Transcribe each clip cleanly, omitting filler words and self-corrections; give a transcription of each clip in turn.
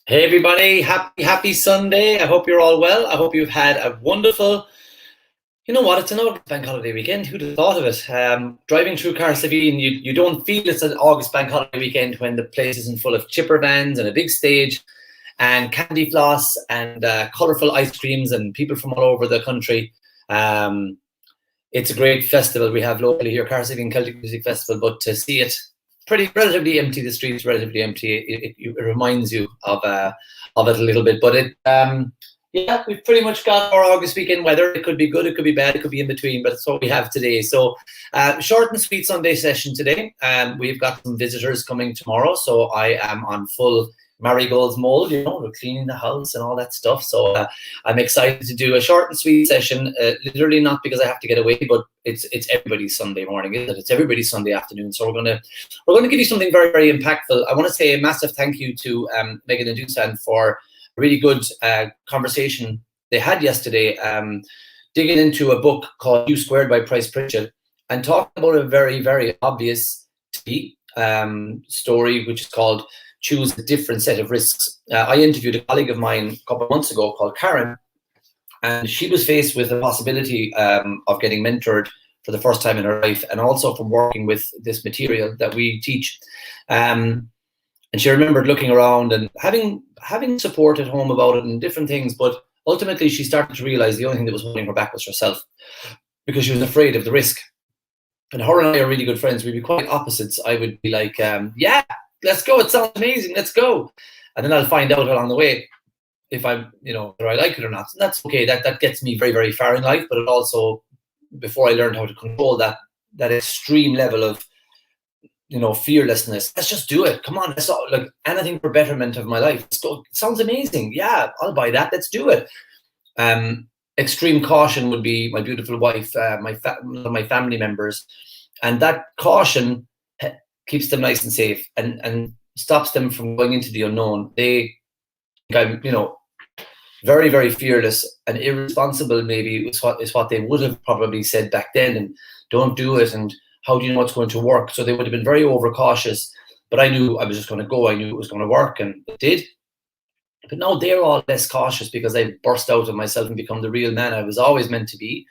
Hey everybody, happy Sunday. I hope you're all well. I hope you've had a wonderful, you know what, it's an August bank holiday weekend. Who'd have thought of it? Driving through Carsavine, you don't feel it's an August bank holiday weekend when the place isn't full of chipper vans and a big stage and candy floss and colourful ice creams and people from all over the country. Um, it's a great festival we have locally here, Carsavine Celtic Music Festival, but to see it relatively empty, the streets relatively empty, it reminds you of it a little bit. But yeah, we've pretty much got our August weekend weather. It could be good, it could be bad, it could be in between, but it's what we have today. So short and sweet Sunday session today. We've got some visitors coming tomorrow, so I am on full marigolds mold, we're cleaning the house and all that stuff. So I'm excited to do a short and sweet session, literally not because I have to get away, but it's everybody's Sunday morning, isn't it? It's everybody's Sunday afternoon. So we're going to give you something very, very impactful. I want to say a massive thank you to Megan and Dusan for a really good conversation they had yesterday, digging into a book called U Squared by Price Pritchett and talking about a very, very obvious story, which is called Choose a Different Set of Risks. I interviewed a colleague of mine a couple of months ago called Karen, and she was faced with the possibility of getting mentored for the first time in her life, and also from working with this material that we teach. And she remembered looking around and having support at home about it and different things, but ultimately she started to realize the only thing that was holding her back was herself, because she was afraid of the risk. And her and I are really good friends. We'd be quite opposites. I would be like, yeah, let's go. It sounds amazing. Let's go. And then I'll find out along the way if I'm, whether I like it or not. And that's okay. That gets me very, very far in life. But it also, before I learned how to control that extreme level of, fearlessness, let's just do it. Come on. Let's like anything for betterment of my life. It sounds amazing. Yeah, I'll buy that. Let's do it. Extreme caution would be my beautiful wife, my family members. And that caution keeps them nice and safe and stops them from going into the unknown. They think I'm, very, very fearless and irresponsible, maybe is what they would have probably said back then, and don't do it, and how do you know what's going to work? So they would have been very overcautious, but I knew I was just going to go. I knew it was going to work, and it did. But now they're all less cautious because I burst out of myself and become the real man I was always meant to be.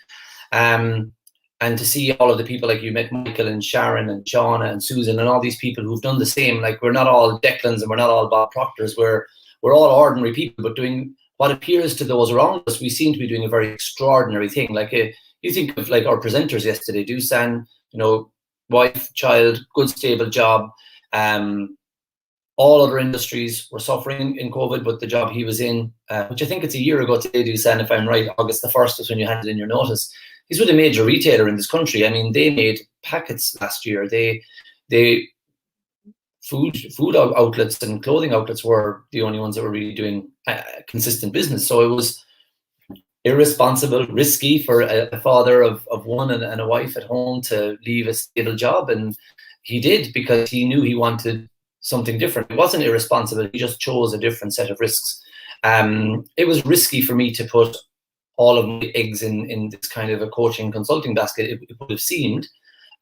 And to see all of the people, like you met Michael and Sharon and Shauna and Susan and all these people who've done the same. Like, we're not all Declans and we're not all Bob Proctors. We're all ordinary people, but doing what appears to those around us, we seem to be doing a very extraordinary thing. Like, you think of like our presenters yesterday, Dusan, wife, child, good stable job. All other industries were suffering in COVID, but the job he was in, which I think it's a year ago today, Dusan, if I'm right, August the 1st is when you handed in your notice. He's with a major retailer in this country. I mean, they made packets last year. Food outlets and clothing outlets were the only ones that were really doing consistent business. So it was irresponsible, risky for a father of one and a wife at home to leave a stable job. And he did, because he knew he wanted something different. It wasn't irresponsible. He just chose a different set of risks. It was risky for me to put all of my eggs in this kind of a coaching consulting basket, it would have seemed,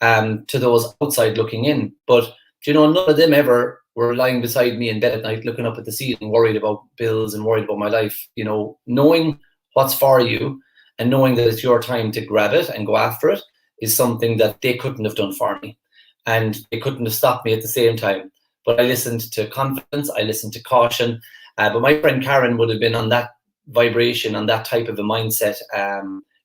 to those outside looking in. But, none of them ever were lying beside me in bed at night, looking up at the ceiling, worried about bills and worried about my life. Knowing what's for you and knowing that it's your time to grab it and go after it is something that they couldn't have done for me. And they couldn't have stopped me at the same time. But I listened to confidence, I listened to caution. But my friend Karen would have been on that vibration, on that type of a mindset.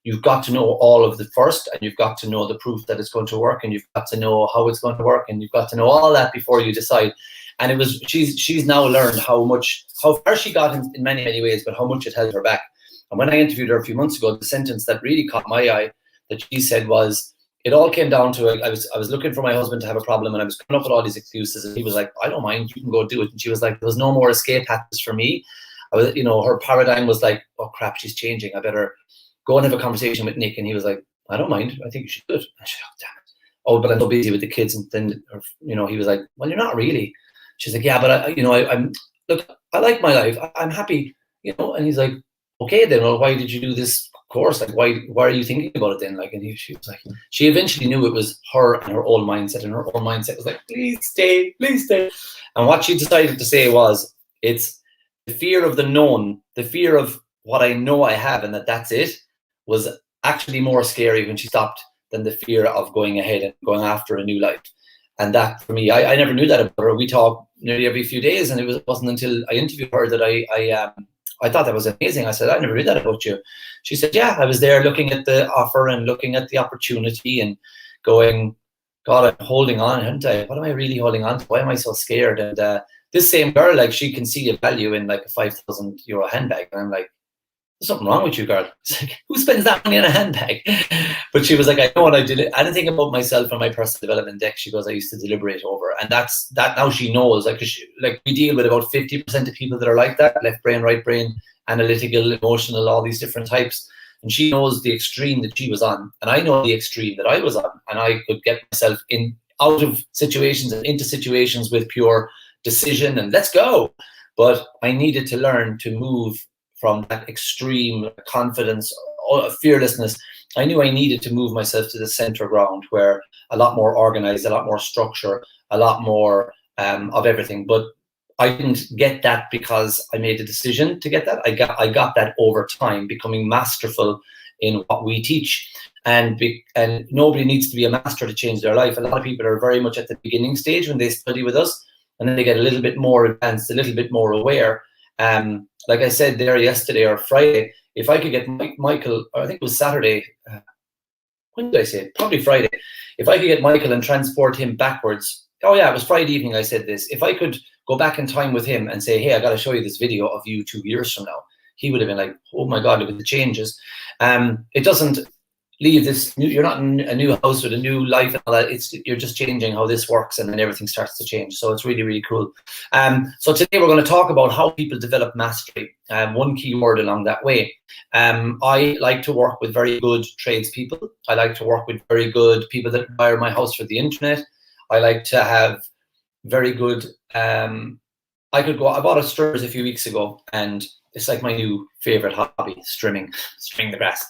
You've got to know all of the first, and you've got to know the proof that it's going to work, and you've got to know how it's going to work, and you've got to know all that before you decide. And she's now learned how far she got in many, many ways, but how much it held her back. And when I interviewed her a few months ago, the sentence that really caught my eye that she said was, it all came down to, I was looking for my husband to have a problem, and I was coming up with all these excuses, and he was like, I don't mind, you can go do it. And she was like, there was no more escape hatches for me. Her paradigm was like, oh crap, she's changing. I better go and have a conversation with Nick. And he was like, I don't mind. I think you should do it. And she said, oh, damn it. Oh, but I'm so busy with the kids. And then, he was like, well, you're not really. She's like, yeah, but I like my life. I'm happy, And he's like, okay, then, well, why did you do this course? Like, why are you thinking about it then? Like, and she was like, she eventually knew it was her and her own mindset. And her own mindset was like, please stay, please stay. And what she decided to say was, it's fear of the known, the fear of what I know I have and that's it, was actually more scary when she stopped than the fear of going ahead and going after a new life. And that, for me, I never knew that about her. We talk nearly every few days, and it wasn't until I interviewed her that I thought that was amazing. I said, I never knew that about you. She said, yeah, I was there looking at the offer and looking at the opportunity and going, God, I'm holding on, haven't I? What am I really holding on to? Why am I so scared? And this same girl, like, she can see a value in like a €5,000 handbag. And I'm like, there's something wrong with you, girl. It's like, who spends that money on a handbag? But she was like, I know what I did. Anything about myself and my personal development deck, she goes, I used to deliberate over. And that's that now she knows. Like we deal with about 50% of people that are like that, left brain, right brain, analytical, emotional, all these different types. And she knows the extreme that she was on. And I know the extreme that I was on. And I could get myself out of situations and into situations with pure decision and let's go. But I needed to learn to move from that extreme confidence, fearlessness. I knew I needed to move myself to the center ground where a lot more organized, a lot more structure, a lot more of everything. But I didn't get that because I made a decision to get that. I got that over time, becoming masterful in what we teach. And nobody needs to be a master to change their life. A lot of people are very much at the beginning stage when they study with us, and then they get a little bit more advanced, a little bit more aware. Like I said there yesterday or Friday, if I could get Michael, or I think it was Saturday, when did I say it? Probably Friday. If I could get Michael and transport him backwards, oh yeah, it was Friday evening I said this. If I could go back in time with him and say, hey, I got to show you this video of you 2 years from now, he would have been like, oh my God, look at the changes. It doesn't leave this, you're not in a new house with a new life and all that. You're just changing how this works, and then everything starts to change. So it's really, really cool. So today we're going to talk about how people develop mastery. One key word along that way. I like to work with very good tradespeople. I like to work with very good people that hire my house for the internet. I like to have very good, I bought a strippers a few weeks ago, and it's like my new favorite hobby, stringing the grass.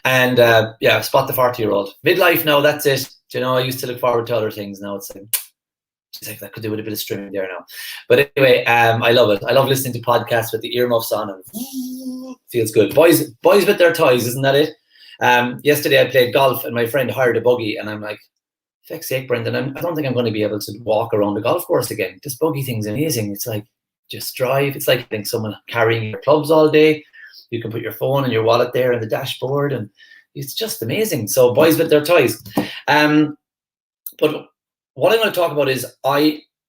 And yeah, spot the 40-year-old. Midlife now, that's it. You know, I used to look forward to other things. Now it's like, she's like, I could do with a bit of streaming there now. But anyway, I love it. I love listening to podcasts with the earmuffs on, and feels good. Boys with their toys, isn't that it? Yesterday I played golf, and my friend hired a buggy, and I'm like, feck's sake, Brendan, I don't think I'm going to be able to walk around the golf course again. This buggy thing's amazing. It's like, just drive. It's like having someone carrying your clubs all day. You can put your phone and your wallet there in the dashboard, and it's just amazing. So boys with their toys. But what I'm going to talk about is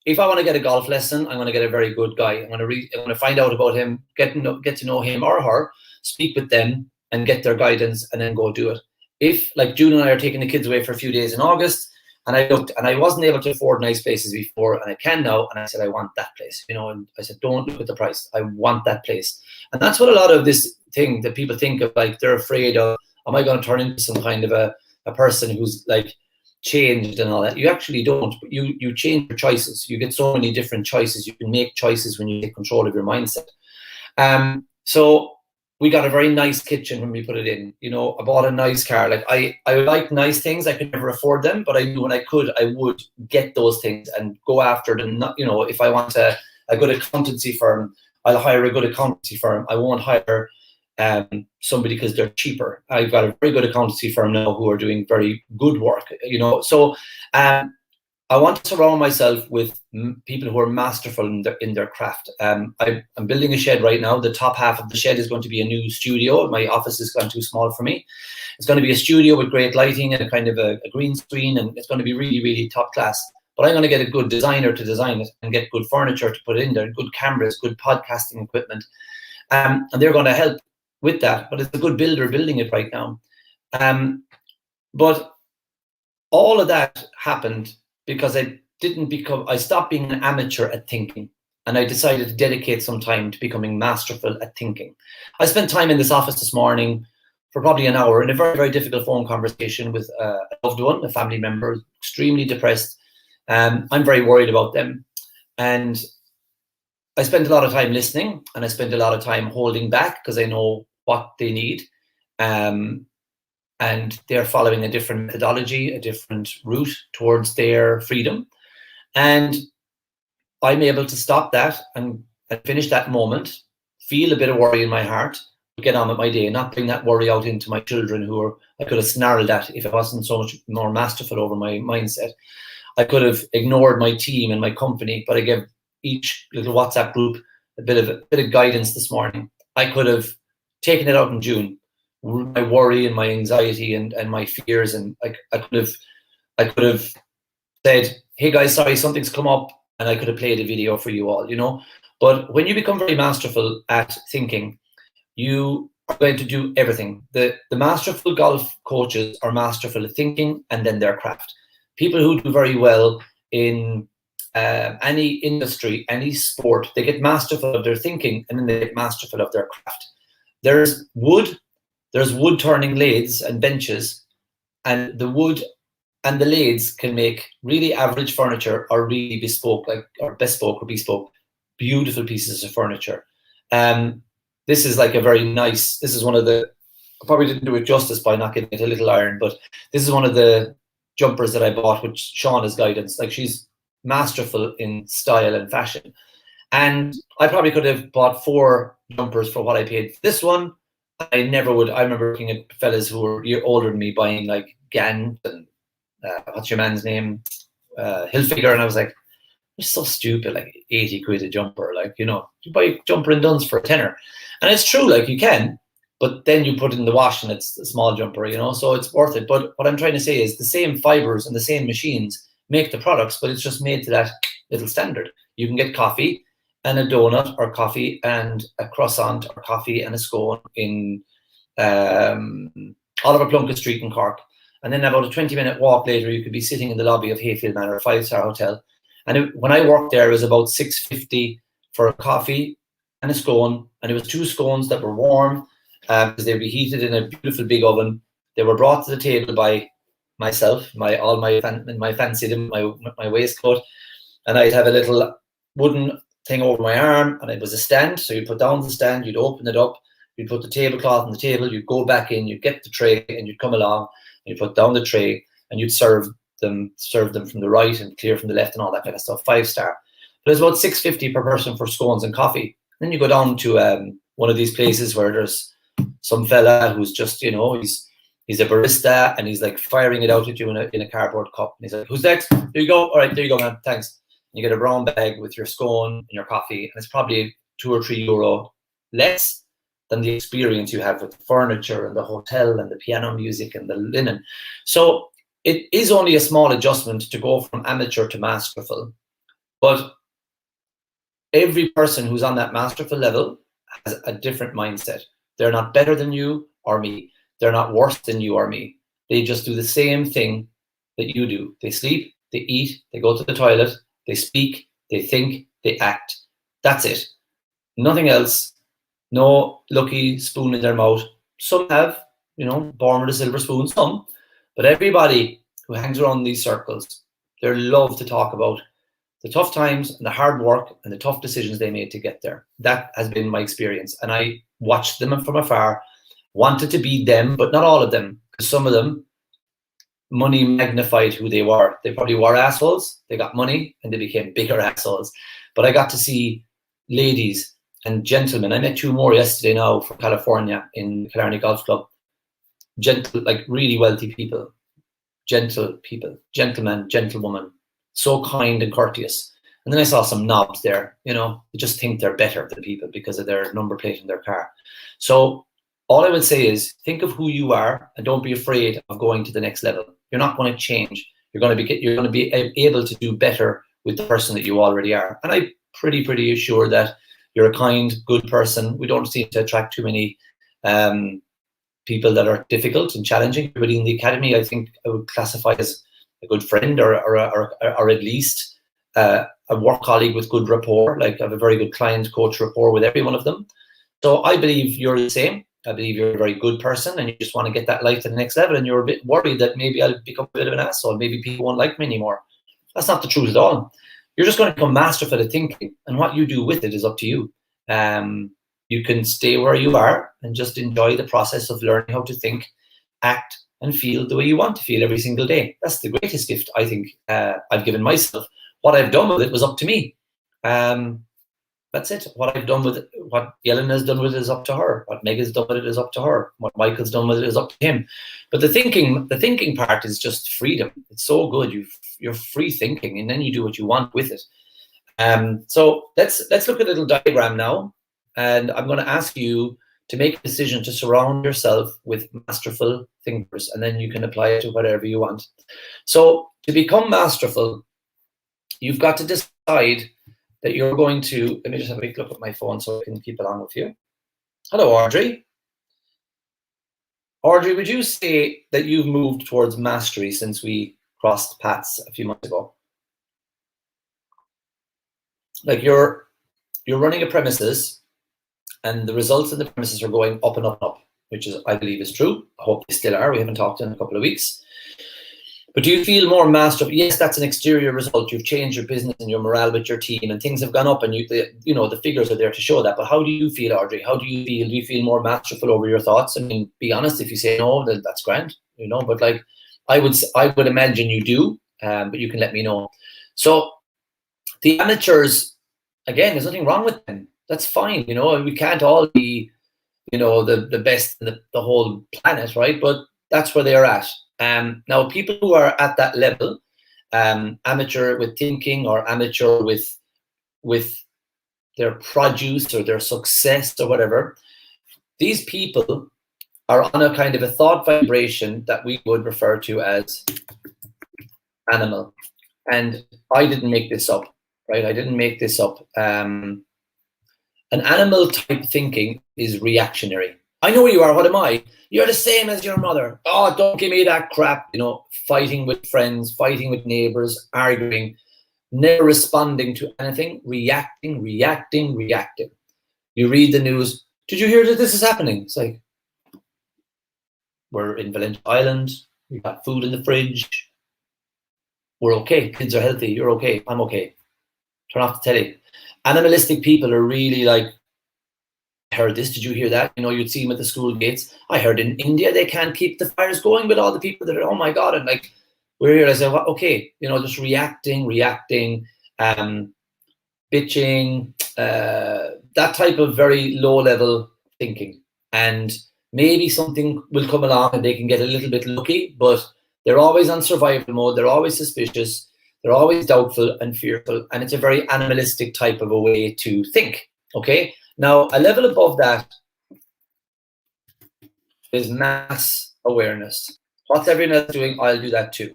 if I want to get a golf lesson, I'm going to get a very good guy. I'm going to find out about him, get to know him or her, speak with them, and get their guidance, and then go do it. If, like, June and I are taking the kids away for a few days in August, and I looked, and I wasn't able to afford nice places before, and I can now. And I said, I want that place, you know. And I said, don't look at the price. I want that place. And that's what a lot of this thing that people think of, like, they're afraid of, am I going to turn into some kind of a person who's like changed and all that? You actually don't. You change your choices. You get so many different choices. You can make choices when you take control of your mindset. So we got a very nice kitchen when we put it in. You know, I bought a nice car. Like, I like nice things. I could never afford them, but I knew when I could, I would get those things and go after them. Not, you know, if I want a good accountancy firm, I'll hire a good accountancy firm. I won't hire somebody because they're cheaper. I've got a very good accountancy firm now who are doing very good work. You know, so I want to surround myself with people who are masterful in their craft. I'm building a shed right now. The top half of the shed is going to be a new studio. My office has gone too small for me. It's going to be a studio with great lighting and a kind of a green screen, and it's going to be really, really top class. But I'm going to get a good designer to design it and get good furniture to put in there, good cameras, good podcasting equipment. And they're going to help with that. But it's a good builder building it right now. But all of that happened because I stopped being an amateur at thinking, and I decided to dedicate some time to becoming masterful at thinking. I spent time in this office this morning for probably an hour in a very, very difficult phone conversation with a loved one, a family member, extremely depressed. I'm very worried about them. And I spent a lot of time listening, and I spent a lot of time holding back because I know what they need. And they're following a different methodology, a different route towards their freedom. And I'm able to stop that and finish that moment feel a bit of worry in my heart, get on with my day, not bring that worry out into my children I could have snarled at if I wasn't so much more masterful over my mindset. I could have ignored my team and my company, but I gave each little WhatsApp group a bit of guidance this morning. I could have taken it out in June, my worry and my anxiety and my fears, and I could have said, hey guys, sorry, something's come up, and I could have played a video for you all, But when you become very masterful at thinking, you are going to do everything. The masterful golf coaches are masterful at thinking and then their craft. People who do very well in any industry, any sport, they get masterful of their thinking and then they get masterful of their craft. There's wood turning lathes and benches, and the wood and the lathes can make really average furniture or really bespoke, beautiful pieces of furniture. This is like this is one of the, I probably didn't do it justice by not giving it a little iron, but this is one of the jumpers that I bought with Shauna's guidance. Like, she's masterful in style and fashion. And I probably could have bought 4 jumpers for what I paid for this one. I never would. I remember looking at fellas who were older than me buying like Gant and what's your man's name? Hilfiger. And I was like, it's so stupid, like 80 quid a jumper. Like, you buy a jumper in Duns for a tenner. And it's true, like, you can, but then you put it in the wash and it's a small jumper, so it's worth it. But what I'm trying to say is the same fibers and the same machines make the products, but it's just made to that little standard. You can get coffee and a donut, or coffee and a croissant, or coffee and a scone in Oliver Plunkett Street in Cork. And then about a 20-minute walk later, you could be sitting in the lobby of Hayfield Manor, a 5-star hotel. And when I worked there, it was about $6.50 for a coffee and a scone. And it was 2 scones that were warm because they would be heated in a beautiful big oven. They were brought to the table by myself, my fancy, my waistcoat. And I'd have a little wooden thing over my arm, and it was a stand. So you'd put down the stand, you'd open it up, you'd put the tablecloth on the table, you'd go back in, you'd get the tray, and you'd come along, and you'd put down the tray, and you'd serve them from the right and clear from the left and all that kind of stuff. 5-star. But it's about $6.50 per person for scones and coffee. Then you go down to one of these places where there's some fella who's just, he's a barista, and he's like firing it out at you in a cardboard cup. And he's like, who's next? There you go. All right, there you go, man. Thanks. And you get a brown bag with your scone and your coffee, and it's probably €2 or €3 less than the experience you have with the furniture and the hotel and the piano music and the linen. So it is only a small adjustment to go from amateur to masterful, but every person who's on that masterful level has a different mindset. They're not better than you or me. They're not worse than you or me. They just do the same thing that you do. They sleep, they eat, they go to the toilet, they speak, they think, they act. That's it. Nothing else. No lucky spoon in their mouth. Some have, born with a silver spoon, some. But everybody who hangs around these circles, they love to talk about the tough times and the hard work and the tough decisions they made to get there. That has been my experience. And I watched them from afar, wanted to be them, but not all of them. Because some of them, money magnified who they were. They probably were assholes. They got money and they became bigger assholes. But I got to see ladies and gentlemen. I met 2 more yesterday now from California in Killarney Golf Club. Gentle, like really wealthy people, gentle people, gentlemen, gentlewomen, so kind and courteous. And then I saw some knobs there, they just think they're better than people because of their number plate in their car. So all I would say is think of who you are and don't be afraid of going to the next level. You're not going to change. You're going to be able to do better with the person that you already are. And I'm pretty sure that you're a kind, good person. We don't seem to attract too many people that are difficult and challenging. Everybody in the academy, I think I would classify as a good friend or at least a work colleague with good rapport. Like, I have a very good client-coach rapport with every one of them. So I believe you're the same. I believe you're a very good person and you just want to get that life to the next level, and you're a bit worried that maybe I'll become a bit of an asshole. Maybe people won't like me anymore. That's not the truth at all. You're just going to become masterful at thinking, and what you do with it is up to you. You can stay where you are and just enjoy the process of learning how to think, act, and feel the way you want to feel every single day. That's the greatest gift I think I've given myself. What I've done with it was up to me. That's it. What I've done with it, what Yellen has done with it is up to her. What Meg has done with it is up to her. What Michael's done with it is up to him. But the thinking part is just freedom. It's so good. You're free thinking, and then you do what you want with it. So let's look at a little diagram now, and I'm going to ask you to make a decision to surround yourself with masterful thinkers, and then you can apply it to whatever you want. So to become masterful, you've got to decide that you're going to, let me just have a quick look at my phone so I can keep along with you. Hello, Audrey. Audrey, would you say that you've moved towards mastery since we crossed paths a few months ago? Like you're running a premises and the results of the premises are going up and up and up, which is, I believe, is true. I hope they still are. We haven't talked in a couple of weeks. But do you feel more masterful? Yes, that's an exterior result. You've changed your business and your morale with your team, and things have gone up, and the figures are there to show that. But how do you feel, Audrey? How do you feel? Do you feel more masterful over your thoughts? I mean, be honest. If you say no, then that's grand, But like, I would imagine you do. But you can let me know. So the amateurs, again, there's nothing wrong with them. That's fine. We can't all be, the best in the whole planet, right? But that's where they're at. Now, people who are at that level, amateur with thinking or amateur with their produce or their success or whatever, these people are on a kind of a thought vibration that we would refer to as animal. And I didn't make this up, right? I didn't make this up. An animal type thinking is reactionary. I know you are. What am I? You're the same as your mother. Oh, don't give me that crap. Fighting with friends, fighting with neighbors, arguing, never responding to anything, reacting. You read the news. Did you hear that this is happening? It's like, we're in Valencia Island. We've got food in the fridge. We're okay. Kids are healthy. You're okay. I'm okay. Turn off the telly. Animalistic people are really like, heard this, did you hear that? You'd see them at the school gates. I heard in India they can't keep the fires going with all the people that are, oh my God, and like we're here. I said, well, okay, just reacting, bitching, that type of very low level thinking. And maybe something will come along and they can get a little bit lucky, but they're always on survival mode, they're always suspicious, they're always doubtful and fearful, and it's a very animalistic type of a way to think. Okay. Now, a level above that is mass awareness. What's everyone else doing? I'll do that too.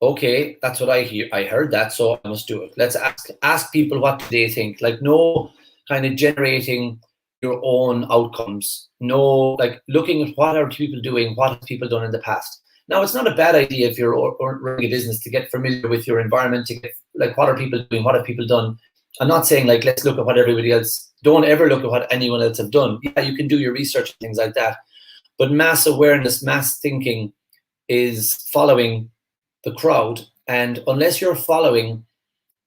Okay, that's what I hear. I heard that, so I must do it. Let's ask people what they think. Like, no kind of generating your own outcomes. No, like looking at what are people doing, what have people done in the past. Now, it's not a bad idea if you're running a business to get familiar with your environment, to get like what are people doing, what have people done. I'm not saying like let's look at what everybody else. Don't ever look at what anyone else have done. Yeah, you can do your research and things like that, but mass awareness, mass thinking is following the crowd. And unless you're following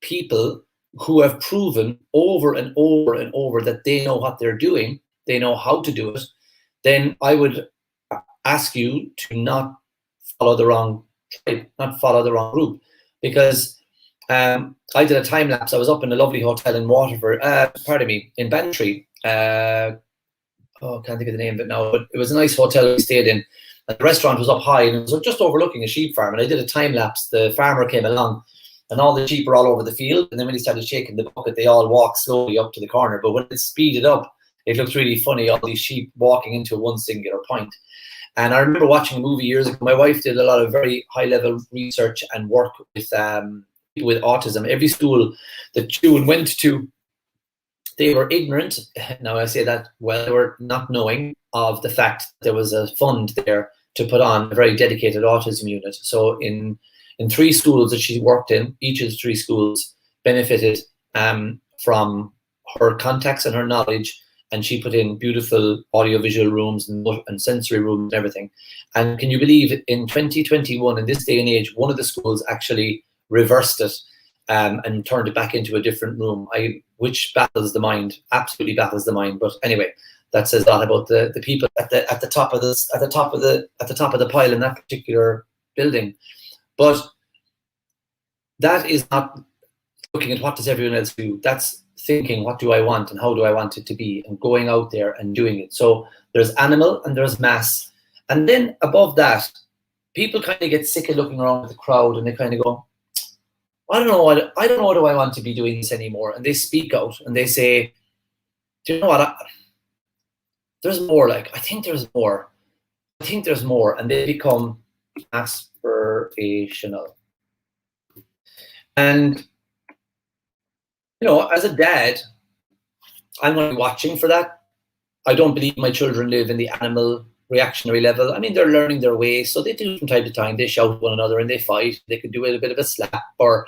people who have proven over and over and over that they know what they're doing, they know how to do it, then I would ask you to not follow the wrong tribe, not follow the wrong group, because I did a time lapse. I was up in a lovely hotel in Waterford, in Bantry. I can't think of the name of it now, but it was a nice hotel we stayed in. And the restaurant was up high and it was just overlooking a sheep farm. And I did a time lapse. The farmer came along and all the sheep were all over the field. And then when he started shaking the bucket, they all walked slowly up to the corner. But when it speeded up, it looked really funny, all these sheep walking into one singular point. And I remember watching a movie years ago. My wife did a lot of very high-level research and work with people with autism. Every school that June went to, they were ignorant. Now I say that, well, they were not knowing of the fact that there was a fund there to put on a very dedicated autism unit. So in 3 schools that she worked in, each of the 3 schools benefited from her contacts and her knowledge, and she put in beautiful audiovisual rooms and sensory rooms and everything. And can you believe in 2021, in this day and age, one of the schools actually reversed it and turned it back into a different room, which baffles the mind, absolutely baffles the mind. But anyway, that says a lot about the people at the top of the pile in that particular building. But that is not looking at what does everyone else do. That's thinking, what do I want and how do I want it to be, and going out there and doing it. So there's animal and there's mass. And then above that, people kind of get sick of looking around at the crowd and they kind of go, I don't know, do I want to be doing this anymore? And they speak out and they say, do you know what? There's more. Like, I think there's more. I think there's more. And they become aspirational. And, as a dad, I'm going to be watching for that. I don't believe my children live in the animal reactionary level. I mean, they're learning their ways, so they do from time to time. They shout at one another and they fight. They can do a bit of a slap, or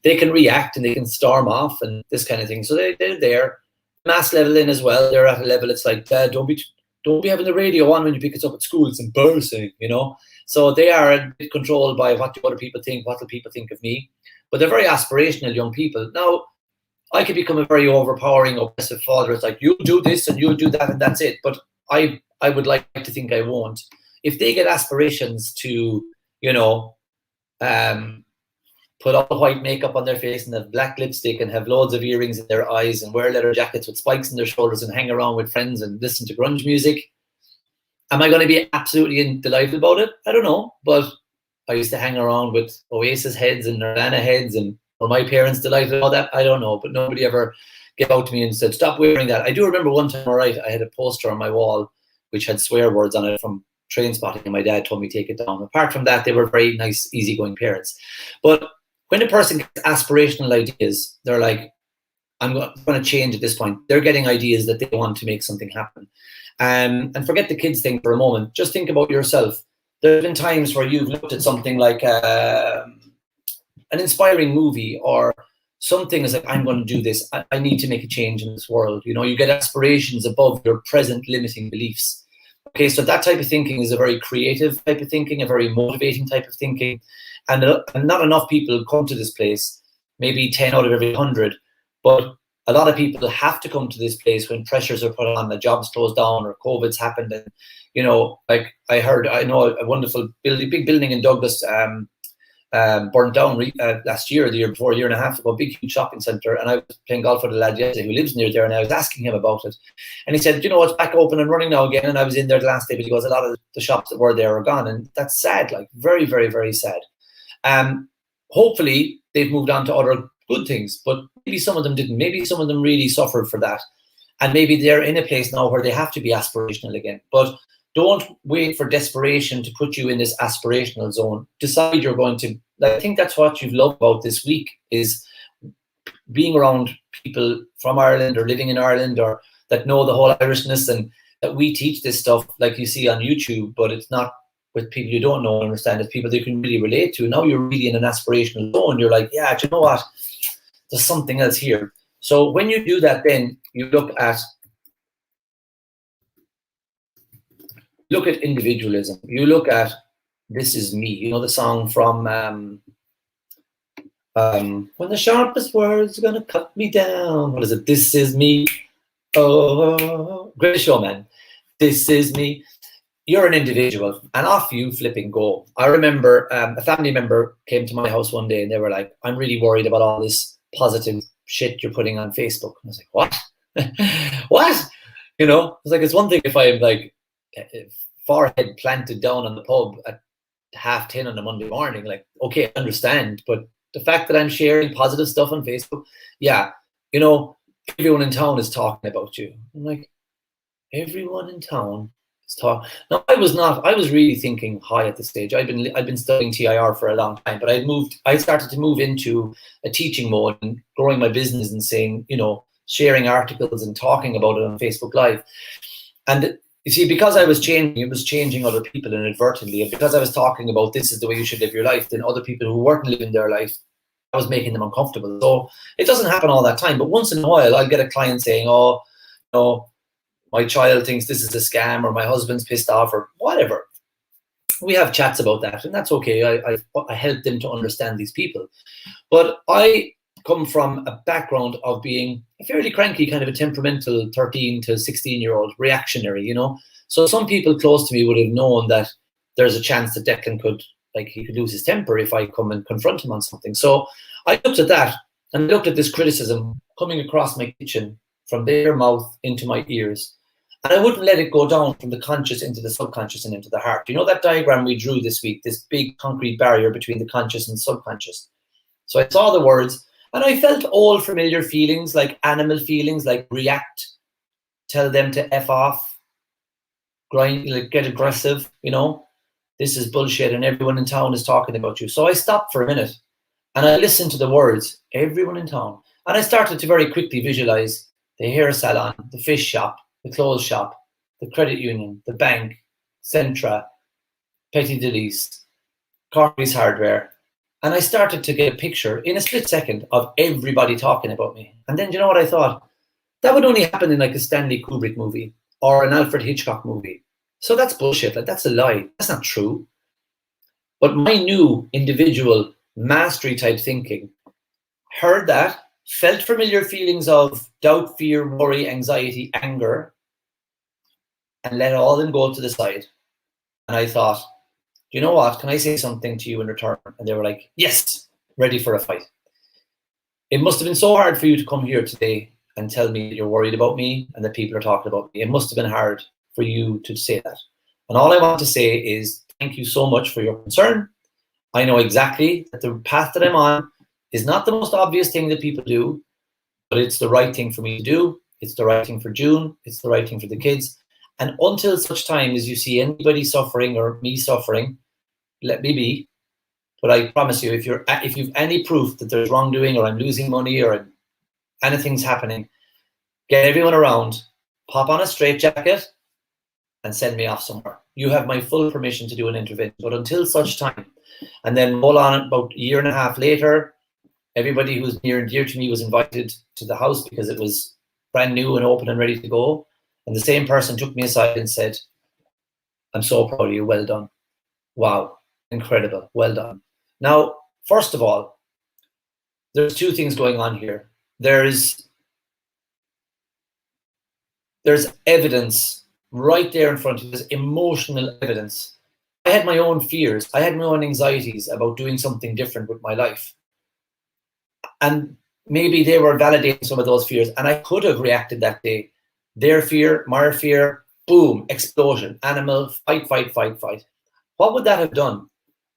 they can react and they can storm off and this kind of thing. So they're there. Mass level in as well. They're at a level. It's like, Dad, don't be having the radio on when you pick us up at school. It's embarrassing, So they are a bit controlled by what do other people think, what do people think of me. But they're very aspirational young people. Now, I could become a very overpowering, oppressive father. It's like, you'll do this and you'll do that and that's it. But I would like to think I won't. If they get aspirations to, put all the white makeup on their face and have black lipstick and have loads of earrings in their eyes and wear leather jackets with spikes in their shoulders and hang around with friends and listen to grunge music, am I going to be absolutely delighted about it? I don't know. But I used to hang around with Oasis heads and Nirvana heads, and were my parents delighted about that? I don't know. But nobody ever gave out to me and said, stop wearing that. I do remember one time, I had a poster on my wall which had swear words on it from Train Spotting, and my dad told me to take it down. Apart from that, they were very nice, easygoing parents. But when a person gets aspirational ideas, they're like, I'm going to change at this point. They're getting ideas that they want to make something happen. And forget the kids thing for a moment. Just think about yourself. There have been times where you've looked at something like an inspiring movie or something is like, I'm going to do this. I need to make a change in this world. You get aspirations above your present limiting beliefs. Okay, so that type of thinking is a very creative type of thinking, a very motivating type of thinking. And not enough people come to this place, maybe 10 out of every 100. But a lot of people have to come to this place when pressures are put on, the jobs closed down or COVID's happened. And, like I know a wonderful big building in Douglas burned down last year, the year before, a year and a half ago, big, huge shopping centre. And I was playing golf with a lad yesterday who lives near there, and I was asking him about it. And he said, it's back open and running now again. And I was in there the last day, but he goes, a lot of the shops that were there are gone. And that's sad, like very, very, very sad. Hopefully they've moved on to other good things, but maybe some of them didn't. Maybe some of them really suffered for that. And maybe they're in a place now where they have to be aspirational again. But don't wait for desperation to put you in this aspirational zone. Decide you're going to, I think that's what you've loved about this week, is being around people from Ireland or living in Ireland or that know the whole Irishness, and that we teach this stuff like you see on YouTube, but it's not with people you don't know and understand. It's people that you can really relate to. Now you're really in an aspirational zone. You're like, yeah, do you know what? There's something else here. So when you do that, then you look at individualism. You look at This Is Me. The song from when the sharpest words are gonna cut me down. What is it? This is me. Oh, Greatest Showman. This is me. You're an individual, and off you flipping go. I remember a family member came to my house one day and they were like, I'm really worried about all this positive shit you're putting on Facebook. And I was like, what? What? It's like, it's one thing if I'm like forehead planted down on the pub at 10:30 on a Monday morning, like, okay, I understand. But the fact that I'm sharing positive stuff on Facebook, yeah, everyone in town is talking about you. I'm like, everyone in town is talking. No, I was not. I was really thinking high at this stage. I've been studying TIR for a long time, but I started to move into a teaching mode and growing my business and saying, sharing articles and talking about it on Facebook Live. And you see, because I was changing, it was changing other people inadvertently. And because I was talking about this is the way you should live your life, then other people who weren't living their life, I was making them uncomfortable. So it doesn't happen all that time. But once in a while, I'll get a client saying, oh, my child thinks this is a scam, or my husband's pissed off, or whatever. We have chats about that, and that's okay. I help them to understand these people. But I come from a background of being a fairly cranky, kind of a temperamental 13 to 16-year-old reactionary, So some people close to me would have known that there's a chance that Declan could lose his temper if I come and confront him on something. So I looked at that and looked at this criticism coming across my kitchen from their mouth into my ears. And I wouldn't let it go down from the conscious into the subconscious and into the heart. You know that diagram we drew this week, this big concrete barrier between the conscious and subconscious. So I saw the words and I felt all familiar feelings, like animal feelings, like react, tell them to F off, grind, like get aggressive, you know, this is bullshit and everyone in town is talking about you. So I stopped for a minute and I listened to the words, everyone in town. And I started to very quickly visualize the hair salon, the fish shop, the clothes shop, the credit union, the bank, Centra, Petty Delice, Corky's Hardware. And I started to get a picture in a split second of everybody talking about me. And then you know what I thought? That would only happen in like a Stanley Kubrick movie or an Alfred Hitchcock movie. So that's bullshit. Like that's a lie. That's not true. But my new individual mastery type thinking heard that, felt familiar feelings of doubt, fear, worry, anxiety, anger, and let all them go to the side. And I thought, you know what? Can I say something to you in return? And they were like, yes, ready for a fight. It must have been so hard for you to come here today and tell me that you're worried about me and that people are talking about me. It must have been hard for you to say that. And all I want to say is thank you so much for your concern. I know exactly that the path that I'm on is not the most obvious thing that people do, but it's the right thing for me to do. It's the right thing for June. It's the right thing for the kids. And until such time as you see anybody suffering or me suffering, let me be. But I promise you, if you've any proof that there's wrongdoing or I'm losing money or anything's happening, get everyone around, pop on a straitjacket, and send me off somewhere. You have my full permission to do an intervention. But until such time, and then roll on about a year and a half later, everybody who's near and dear to me was invited to the house because it was brand new and open and ready to go. And the same person took me aside and said, I'm so proud of you. Well done. Wow. Incredible. Well done. Now, first of all, there's two things going on here. There's evidence right there in front of you. There's emotional evidence. I had my own fears. I had my own anxieties about doing something different with my life. And maybe they were validating some of those fears. And I could have reacted that day. Their fear, my fear, boom, explosion, animal, fight, fight, fight, fight. What would that have done?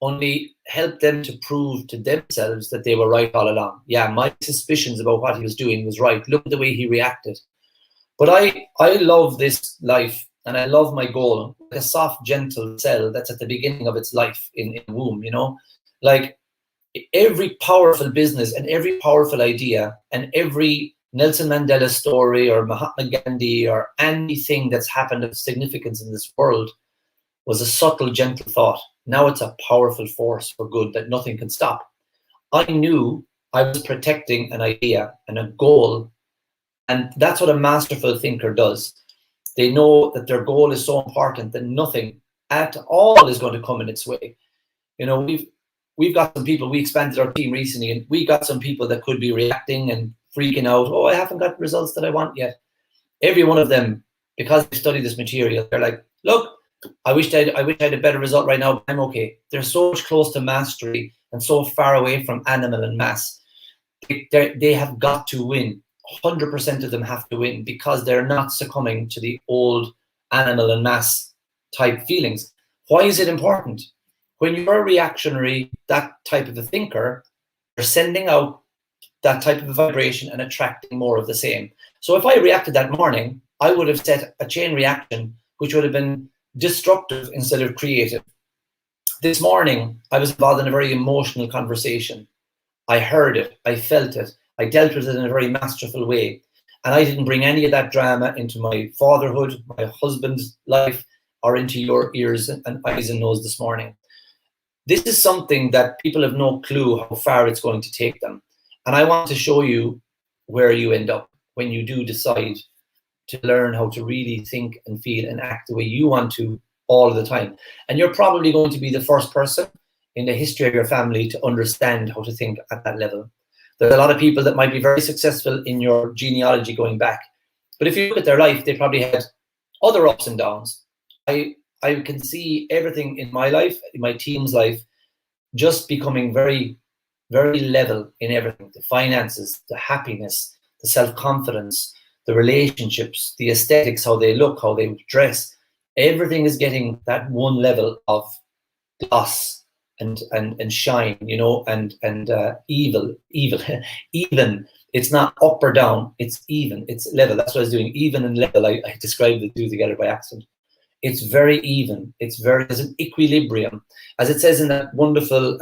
Only help them to prove to themselves that they were right all along. Yeah, my suspicions about what he was doing was right. Look at the way he reacted. But I love this life and I love my goal, like a soft, gentle cell that's at the beginning of its life in womb, you know? Like every powerful business and every powerful idea and every Nelson Mandela story or Mahatma Gandhi or anything that's happened of significance in this world was a subtle, gentle thought. Now it's a powerful force for good that nothing can stop. I knew I was protecting an idea and a goal, and that's what a masterful thinker does. They know that their goal is so important that nothing at all is going to come in its way. You know, we've got some people, we expanded our team recently, and we got some people that could be reacting and freaking out. Oh, I haven't got results that I want yet. Every one of them, because they study this material, they're like, look, I wish I had a better result right now, but I'm okay. They're so much close to mastery and so far away from animal and mass. They have got to win. 100% of them have to win because they're not succumbing to the old animal and mass type feelings. Why is it important? When you're a reactionary, that type of a thinker, you're sending out that type of a vibration and attracting more of the same. So if I reacted that morning, I would have set a chain reaction, which would have been destructive instead of creative. This morning, I was involved in a very emotional conversation. I heard it, I felt it, I dealt with it in a very masterful way. And I didn't bring any of that drama into my fatherhood, my husband's life, or into your ears and eyes and nose this morning. This is something that people have no clue how far it's going to take them. And I want to show you where you end up when you do decide to learn how to really think and feel and act the way you want to all the time. And you're probably going to be the first person in the history of your family to understand how to think at that level. There's a lot of people that might be very successful in your genealogy going back. But if you look at their life, they probably had other ups and downs. I can see everything in my life, in my team's life, just becoming very, very level in everything. The finances, the happiness, the the self-confidence, the relationships, the aesthetics, how they look, how they dress. Everything is getting that one level of gloss and shine, you know, and evil, even. It's not up or down, it's even, it's level. That's what I was doing, even and level. I described the two together by accident. It's very even. There's an equilibrium. As it says in that wonderful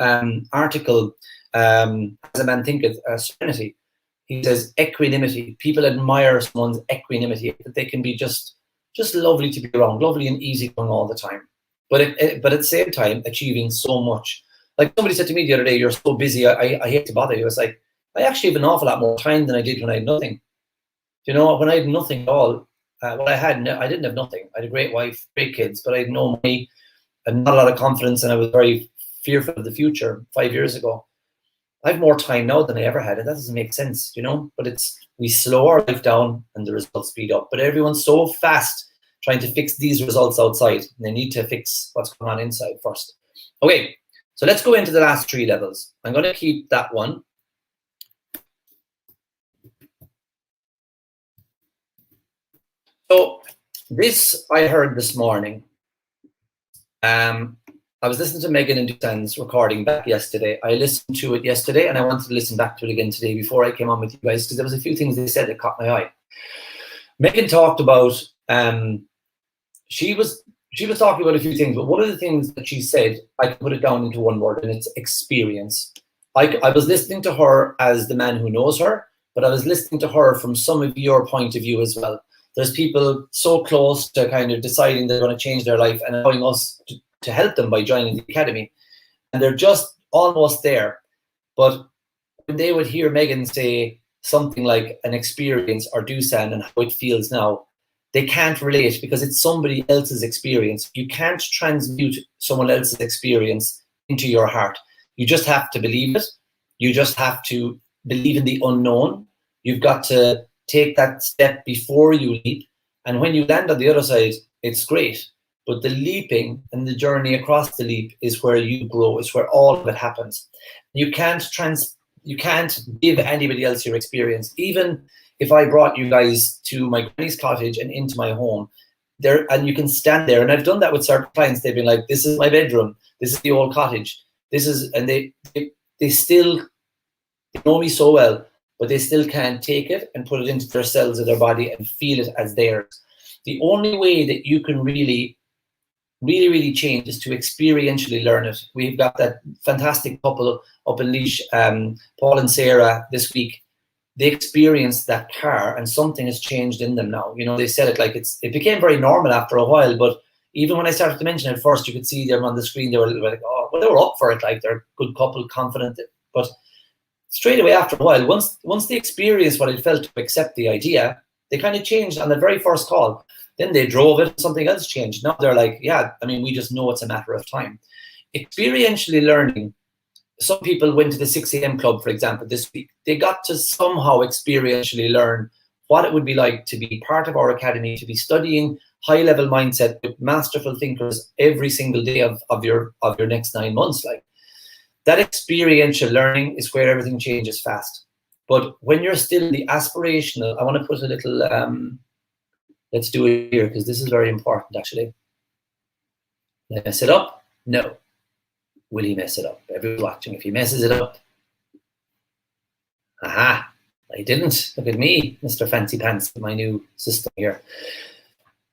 article, As a Man Thinketh, Serenity, he says equanimity. People admire someone's equanimity, that they can be just lovely to be around, lovely and easygoing all the time. But at the same time, achieving so much. Like somebody said to me the other day, "You're so busy, I hate to bother you." I was like, I actually have an awful lot more time than I did when I had nothing. You know, when I had nothing at all, I didn't have nothing. I had a great wife, great kids, but I had no money and not a lot of confidence, and I was very fearful of the future 5 years ago. I have more time now than I ever had, and that doesn't make sense, you know? But we slow our life down and the results speed up. But everyone's so fast trying to fix these results outside, and they need to fix what's going on inside first. Okay, so let's go into the last 3 levels. I'm going to keep that one. So this I heard this morning. I was listening to Megan and Declan's recording back yesterday. I listened to it yesterday, and I wanted to listen back to it again today before I came on with you guys, because there was a few things they said that caught my eye. Megan talked about she was talking about a few things, but one of the things that she said, I can put it down into one word, and it's experience. I was listening to her as the man who knows her, but I was listening to her from some of your point of view as well. There's people so close to kind of deciding they're going to change their life and allowing us to help them by joining the academy. And they're just almost there. But when they would hear Megan say something like an experience or Dusan and how it feels now, they can't relate because it's somebody else's experience. You can't transmute someone else's experience into your heart. You just have to believe it. You just have to believe in the unknown. You've got to take that step before you leap. And when you land on the other side, it's great. But the leaping and the journey across the leap is where you grow. It's where all of it happens. You can't give anybody else your experience. Even if I brought you guys to my granny's cottage and into my home, there, and you can stand there, and I've done that with certain clients. They've been like, "This is my bedroom. This is the old cottage. This is," and they still know me so well, but they still can't take it and put it into their cells of their body and feel it as theirs. The only way that you can really change is to experientially learn it. We've got that fantastic couple up in Laois, Paul and Sarah, this week. They experienced that car, and something has changed in them now. You know, they said it like it became very normal after a while, but even when I started to mention it first, you could see them on the screen. They were like, "Oh, well, they were up for it. Like, they're a good couple, confident." But straight away after a while, once they experienced what it felt to accept the idea, they kind of changed on the very first call. Then they drove it, something else changed. Now they're like, "Yeah, I mean, we just know it's a matter of time." Experientially learning. Some people went to the 6 a.m. club, for example, this week. They got to somehow experientially learn what it would be like to be part of our academy, to be studying high-level mindset with masterful thinkers every single day of your next 9 months. Like, that experiential learning is where everything changes fast. But when you're still in the aspirational, I want to put a little, let's do it here, because this is very important, actually. Did I mess it up? No. Will he mess it up? Everyone's watching. If he messes it up, aha, I didn't. Look at me, Mr. Fancy Pants, with my new system here.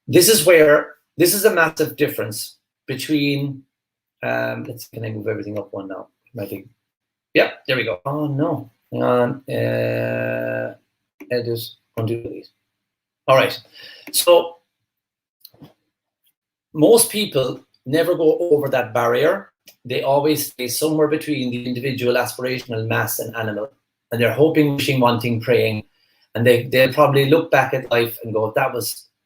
This is a massive difference between, let's see, can I move everything up one now? Yeah, there we go. Oh no, hang on, edit, undo, delete. All right, so most people never go over that barrier. They always stay somewhere between the individual, aspirational, mass, and animal. And they're hoping, wishing, wanting, praying. And they'll probably look back at life and go,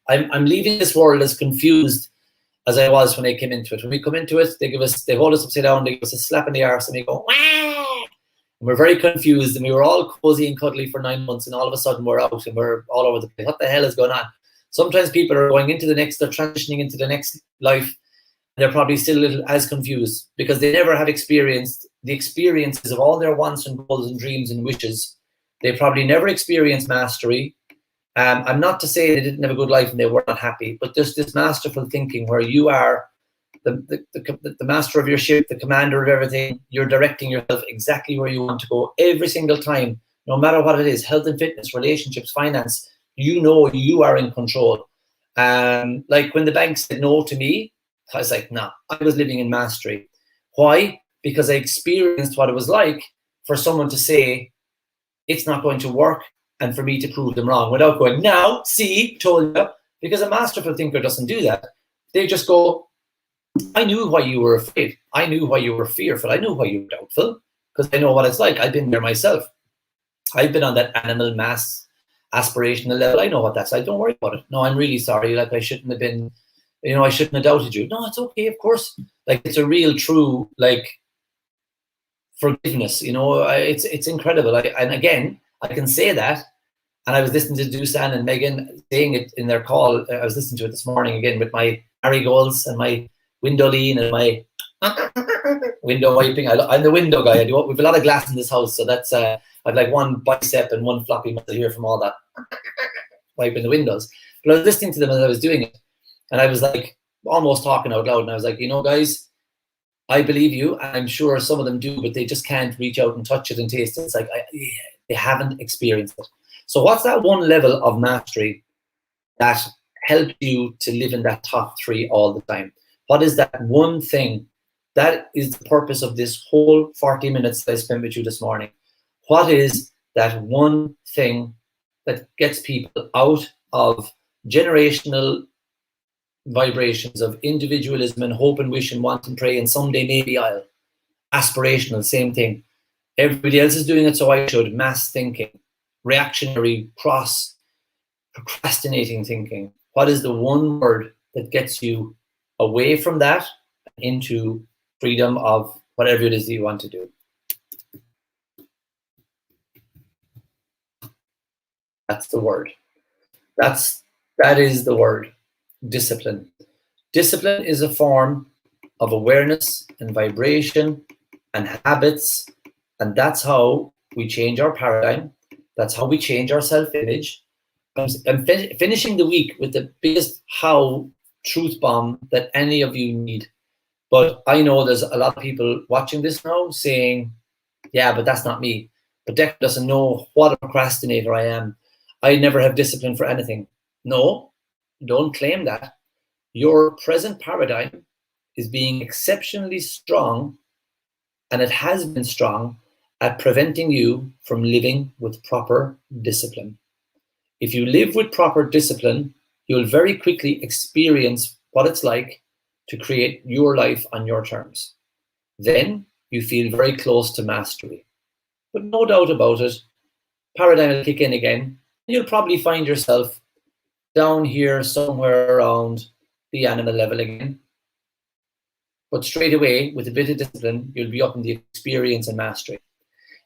I'm leaving this world as confused as I was when I came into it. When we come into it, they hold us upside down, they give us a slap in the arse, and we go, "Wah!" And we're very confused, and we were all cozy and cuddly for 9 months, and all of a sudden we're out and we're all over the place. What the hell is going on? Sometimes people are going into the next, they're transitioning into the next life. They're probably still a little as confused because they never have experienced the experiences of all their wants and goals and dreams and wishes They probably never experienced mastery. I'm not to say they didn't have a good life and they were not happy, but there's this masterful thinking where you are the master of your ship, the commander of everything. You're directing yourself exactly where you want to go every single time, no matter what it is, health and fitness, relationships, finance. You know you are in control. Like when the bank said no to me, I was like, nah, I was living in mastery. Why? Because I experienced what it was like for someone to say, it's not going to work, and for me to prove them wrong without going, now, see, told you. Because a masterful thinker doesn't do that. They just go, I knew why you were afraid. I knew why you were fearful. I knew why you were doubtful, because I know what it's like. I've been there myself. I've been on that animal mass aspirational level. I know what that's like. Don't worry about it. No, I'm really sorry. Like, I shouldn't have been, I shouldn't have doubted you. No, it's okay, of course. Like, it's a real, true, like, forgiveness. It's incredible. And again, I can say that. And I was listening to Dusan and Megan saying it in their call. I was listening to it this morning again with my marigolds and my window lean and my window wiping. I'm the window guy. We have a lot of glass in this house, so that's I've like one bicep and one floppy muscle here from all that wiping the windows. But I was listening to them as I was doing it, and I was like almost talking out loud. And I was like, guys, I believe you. I'm sure some of them do, but they just can't reach out and touch it and taste it. It's like they haven't experienced it. So what's that one level of mastery that helps you to live in that top 3 all the time? What is that one thing? That is the purpose of this whole 40 minutes that I spent with you this morning. What is that one thing that gets people out of generational vibrations of individualism and hope and wish and want and pray and someday maybe I'll? Aspirational, same thing. Everybody else is doing it, so I should. Mass thinking, reactionary, procrastinating thinking. What is the one word that gets you away from that into freedom of whatever it is that you want to do? That's the word. That is the word. Discipline. Discipline is a form of awareness and vibration and habits, and that's how we change our paradigm. That's how we change our self-image. I'm finishing the week with the biggest how truth bomb that any of you need. But I know there's a lot of people watching this now saying, yeah, but that's not me. But Declan doesn't know what a procrastinator I am. I never have discipline for anything. No, don't claim that. Your present paradigm is being exceptionally strong, and it has been strong at preventing you from living with proper discipline. If you live with proper discipline, you'll very quickly experience what it's like to create your life on your terms. Then you feel very close to mastery. But no doubt about it, paradigm will kick in again. You'll probably find yourself down here somewhere around the animal level again. But straight away, with a bit of discipline, you'll be up in the experience and mastery.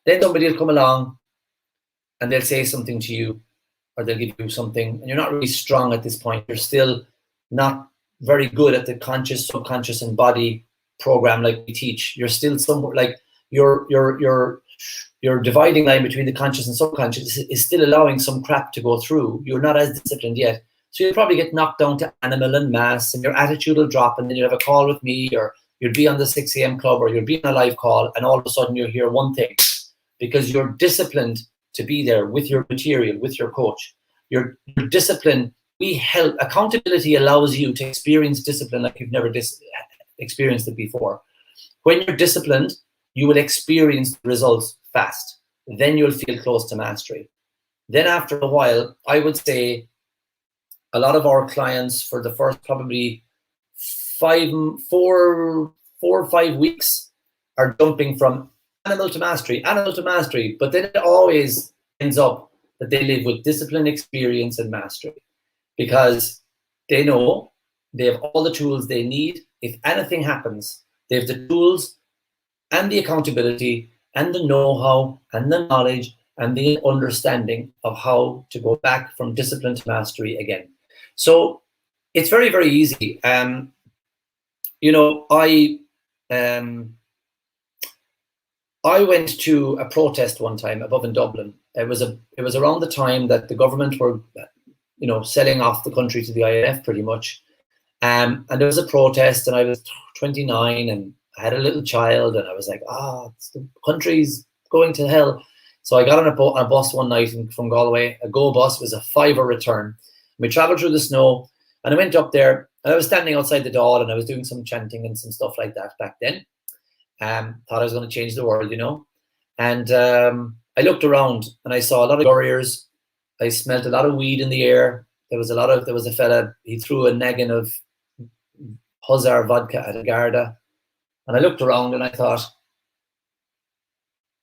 Then somebody will come along and they'll say something to you, or they'll give you something, and you're not really strong at this point. You're still not very good at the conscious, subconscious, and body program like we teach. You're still somewhere like your dividing line between the conscious and subconscious is still allowing some crap to go through. You're not as disciplined yet. So you'll probably get knocked down to animal and mass, and your attitude will drop, and then you'll have a call with me, or you'll be on the 6 a.m. club, or you'll be on a live call, and all of a sudden you'll hear one thing, because you're disciplined to be there with your material, with your coach. You're disciplined. We help. Accountability allows you to experience discipline like you've never experienced it before. When you're disciplined, you will experience the results fast. Then you'll feel close to mastery. Then after a while, I would say a lot of our clients for the first probably 4 or 5 weeks are jumping from animal to mastery, but then it always ends up that they live with discipline, experience, and mastery, because they know they have all the tools they need. If anything happens, they have the tools and the accountability and the know-how and the knowledge and the understanding of how to go back from discipline to mastery again. So it's very, very easy. I went to a protest one time above in Dublin, It was around the time that the government were, selling off the country to the IMF pretty much. And there was a protest, and I was 29, and I had a little child, and I was like, the country's going to hell. So I got on a bus one night from Galway, a go bus. It was a $5 return. We traveled through the snow, and I went up there, and I was standing outside the door, and I was doing some chanting and some stuff like that back then. Thought I was going to change the world, And I looked around, and I saw a lot of warriors. I smelled a lot of weed in the air. There was a fella, he threw a naggin of Hussar vodka at a Garda. And I looked around and I thought,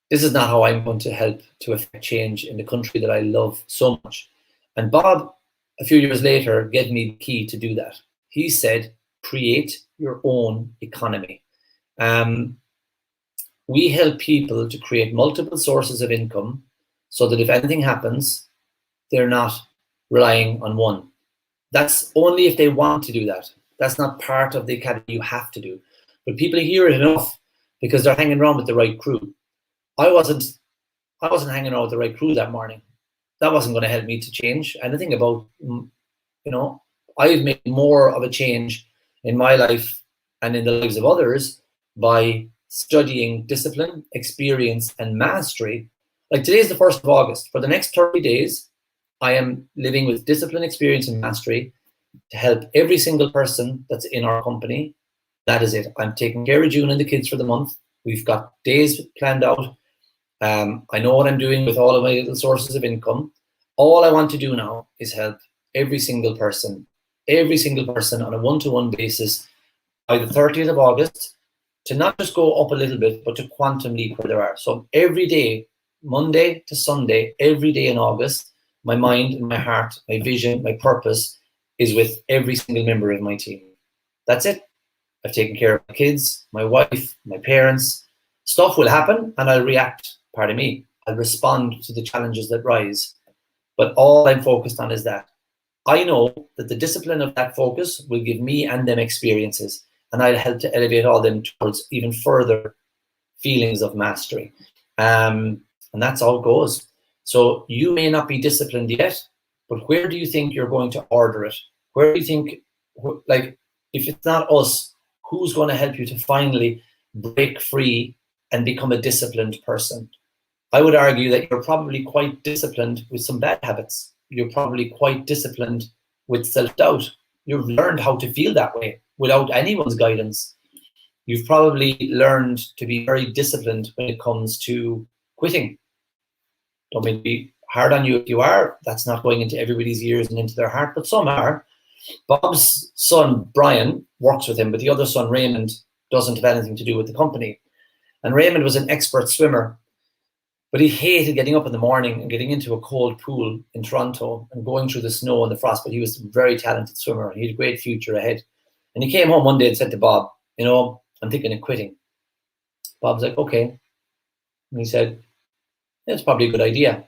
this is not how I'm going to help to affect change in the country that I love so much. And Bob, a few years later, gave me the key to do that. He said, create your own economy. We help people to create multiple sources of income so that if anything happens, they're not relying on one. That's only if they want to do that. That's not part of the academy you have to do. But people hear it enough because they're hanging around with the right crew. I wasn't hanging around with the right crew that morning. That wasn't going to help me to change anything about, I've made more of a change in my life and in the lives of others by studying discipline, experience, and mastery. Like today is the 1st of August. For the next 30 days, I am living with discipline, experience, and mastery to help every single person that's in our company. That is it. I'm taking care of June and the kids for the month. We've got days planned out. I know what I'm doing with all of my little sources of income. All I want to do now is help every single person on a one-to-one basis by the 30th of August to not just go up a little bit, but to quantum leap where they are. So every day, Monday to Sunday, every day in August, my mind and my heart, my vision, my purpose is with every single member of my team. That's it. I've taken care of my kids, my wife, my parents. Stuff will happen and I'll react, pardon me. I'll respond to the challenges that rise. But all I'm focused on is that. I know that the discipline of that focus will give me and them experiences, and I'll help to elevate all them towards even further feelings of mastery. And that's how it goes. So you may not be disciplined yet, but where do you think you're going to order it? Where do you think, like, if it's not us, who's going to help you to finally break free and become a disciplined person? I would argue that you're probably quite disciplined with some bad habits. You're probably quite disciplined with self-doubt. You've learned how to feel that way without anyone's guidance. You've probably learned to be very disciplined when it comes to quitting. Don't mean to be hard on you if you are. That's not going into everybody's ears and into their heart, but some are. Bob's son, Brian, works with him, but the other son, Raymond, doesn't have anything to do with the company. And Raymond was an expert swimmer, but he hated getting up in the morning and getting into a cold pool in Toronto and going through the snow and the frost, but he was a very talented swimmer. He had a great future ahead. And he came home one day and said to Bob, I'm thinking of quitting. Bob's like, okay. And he said, it's probably a good idea.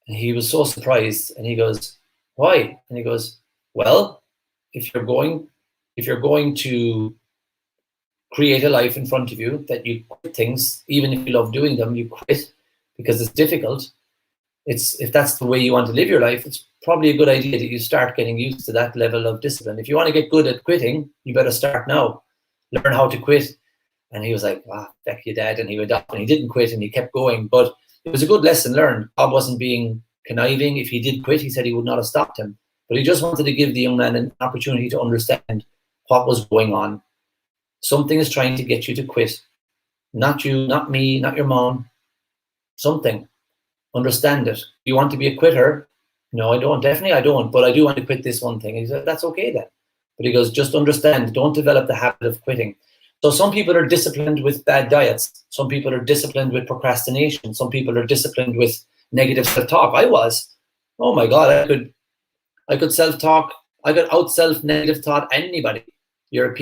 And he was so surprised. And he goes, why? And he goes, well, if you're going to create a life in front of you that you quit things, even if you love doing them, you quit because it's difficult. If that's the way you want to live your life, it's probably a good idea that you start getting used to that level of discipline. If you want to get good at quitting, you better start now. Learn how to quit. And he was like, thank you, Dad. And he went up and he didn't quit and he kept going. But it was a good lesson learned. Bob wasn't being conniving. If he did quit, he said he would not have stopped him. But he just wanted to give the young man an opportunity to understand what was going on. Something is trying to get you to quit. Not you, not me, not your mom. Something. Understand it. You want to be a quitter? No, I don't. Definitely I don't. But I do want to quit this one thing. And he said, that's okay then. But he goes, just understand. Don't develop the habit of quitting. So some people are disciplined with bad diets. Some people are disciplined with procrastination. Some people are disciplined with negative self-talk. I was. Oh my God, I could self-talk. I could out-self negative thought anybody. You're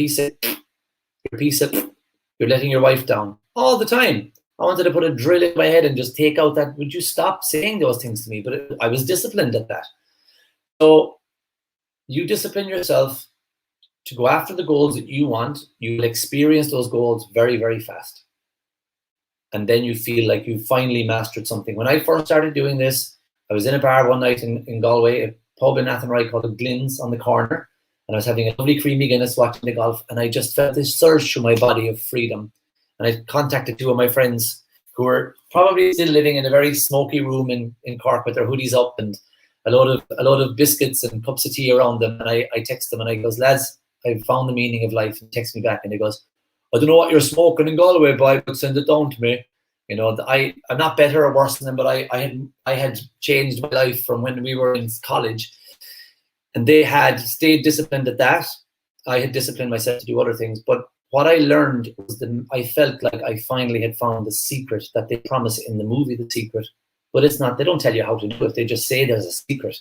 letting your wife down all the time. I wanted to put a drill in my head and just take out that, would you stop saying those things to me? But I was disciplined at that. So you discipline yourself to go after the goals that you want. You will experience those goals very, very fast. and then you feel like you finally mastered something. When I first started doing this, I was in a bar one night in Galway, a pub in Athenry called the Glyn's on the corner, and I was having a lovely creamy Guinness watching the golf, and I just felt this surge through my body of freedom. And I contacted two of my friends who were probably still living in a very smoky room in Cork with their hoodies up and a load of biscuits and cups of tea around them. And I text them and I goes, lads, I've found the meaning of life. And text me back and he goes, I don't know what you're smoking in Galway, but send it down to me. You know, I'm not better or worse than them, but I had changed my life from when we were in college, and they had stayed disciplined at that. I had disciplined myself to do other things, but what I learned was that I felt like I finally had found the secret that they promise in the movie, The Secret, but it's not. They don't tell you how to do it. They just say there's a secret.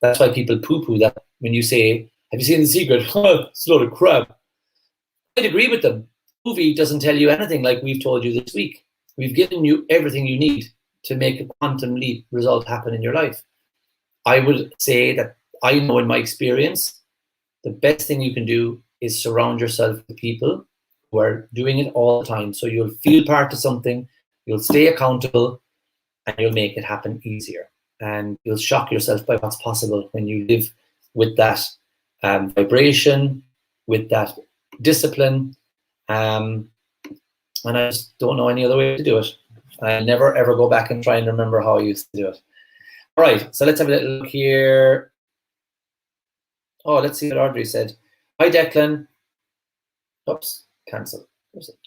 That's why people poo-poo that when you say, have you seen The Secret? It's a load of crap. I'd agree with them. The movie doesn't tell you anything like we've told you this week. We've given you everything you need to make a quantum leap result happen in your life. I would say that I know in my experience, the best thing you can do is surround yourself with people who are doing it all the time. So you'll feel part of something, you'll stay accountable, and you'll make it happen easier. And you'll shock yourself by what's possible when you live with that vibration, with that discipline. And I just don't know any other way to do it. I'll never, ever go back and try and remember how I used to do it. All right, so let's have a little look here. Oh, let's see what Audrey said. Hi, Declan. Oops, cancel.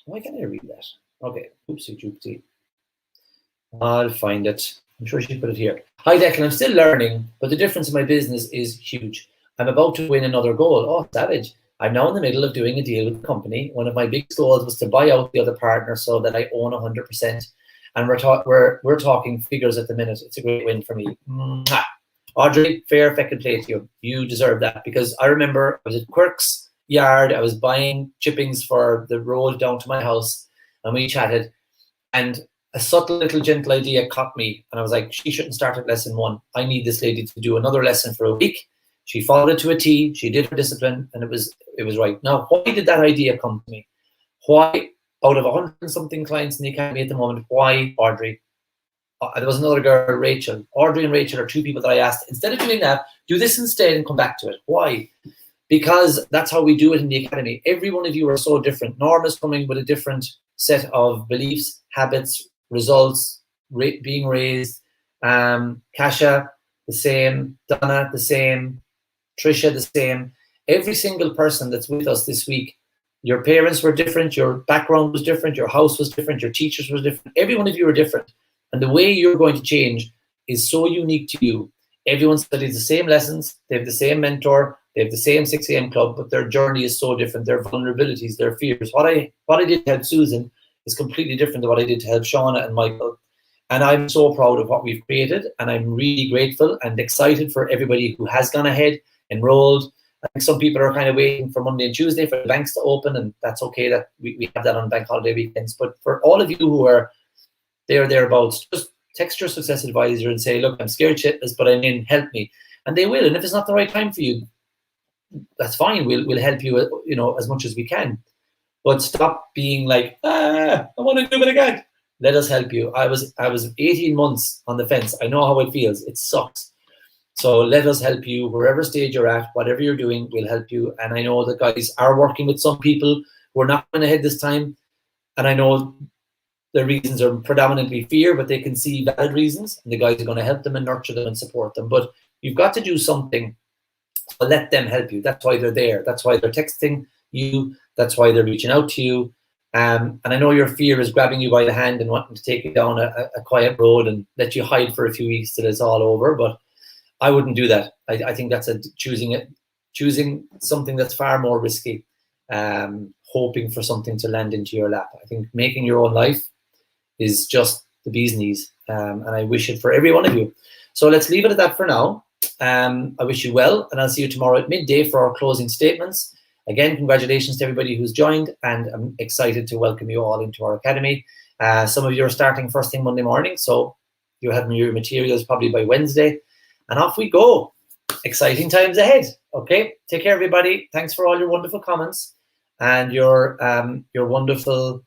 Why can't I read that? Okay, oopsie doopsie. I'll find it. I'm sure she put it here. Hi, Declan. I'm still learning, but the difference in my business is huge. I'm about to win another goal. Oh, savage. I'm now in the middle of doing a deal with the company. One of my big goals was to buy out the other partner so that I own 100%. And we're talking figures at the minute. It's a great win for me. Mwah. Audrey, fair feckin' play to you. You deserve that, because I remember I was at Quirk's yard. I was buying chippings for the road down to my house, and we chatted. And a subtle little gentle idea caught me, and I was like, she shouldn't start at lesson 1. I need this lady to do another lesson for a week. She followed it to a T. She did her discipline, and it was right. Now, why did that idea come to me? Why, out of 100 and something clients in the academy at the moment, why Audrey? There was another girl, Rachel. Audrey and Rachel are two people that I asked, instead of doing that, do this instead and come back to it. Why? Because that's how we do it in the academy. Every one of you are so different. Norma's coming with a different set of beliefs, habits, results, being raised. Kasha, the same. Donna, the same. Trisha, the same. Every single person that's with us this week, your parents were different, your background was different, your house was different, your teachers were different. Every one of you are different. And the way you're going to change is so unique to you. Everyone studies the same lessons, they have the same mentor, they have the same 6 a.m. club, but their journey is so different. Their vulnerabilities, their fears. What I did to help Susan is completely different to what I did to help Shauna and Michael. And I'm so proud of what we've created, and I'm really grateful and excited for everybody who has gone ahead, enrolled. I think some people are kind of waiting for Monday and Tuesday for the banks to open, and that's okay that we have that on bank holiday weekends. But for all of you who are thereabouts, just text your success advisor and say, look, I'm scared shitless, but I'm in, help me. And they will. And if it's not the right time for you, that's fine. We'll help you, as much as we can. But stop being like, I want to do it again. Let us help you. I was 18 months on the fence. I know how it feels. It sucks. So let us help you wherever stage you're at, whatever you're doing, we'll help you. And I know that guys are working with some people who are not going ahead this time. And I know the reasons are predominantly fear, but they can see valid reasons. And the guys are going to help them and nurture them and support them. But you've got to do something to let them help you. That's why they're there. That's why they're texting you. That's why they're reaching out to you. And I know your fear is grabbing you by the hand and wanting to take you down a quiet road and let you hide for a few weeks till it's all over. But I wouldn't do that. I think that's choosing something that's far more risky, hoping for something to land into your lap. I think making your own life is just the bee's knees, and I wish it for every one of you. So let's leave it at that for now. I wish you well, and I'll see you tomorrow at midday for our closing statements. Again, congratulations to everybody who's joined, and I'm excited to welcome you all into our academy. Some of you are starting first thing Monday morning, so you'll have your materials probably by Wednesday. And off we go. Exciting times ahead. Okay, take care, everybody. Thanks for all your wonderful comments and your wonderful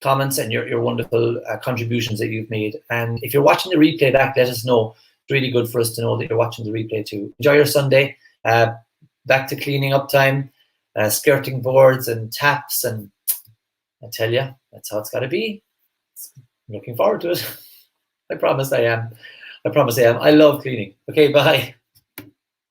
comments and your wonderful contributions that you've made. And if you're watching the replay back, let us know. It's really good for us to know that you're watching the replay too. Enjoy your Sunday. Back to cleaning up time, skirting boards and taps, and I tell you, that's how it's got to be. I'm looking forward to it. I promise I am. I promise I am. I love cleaning. Okay, bye.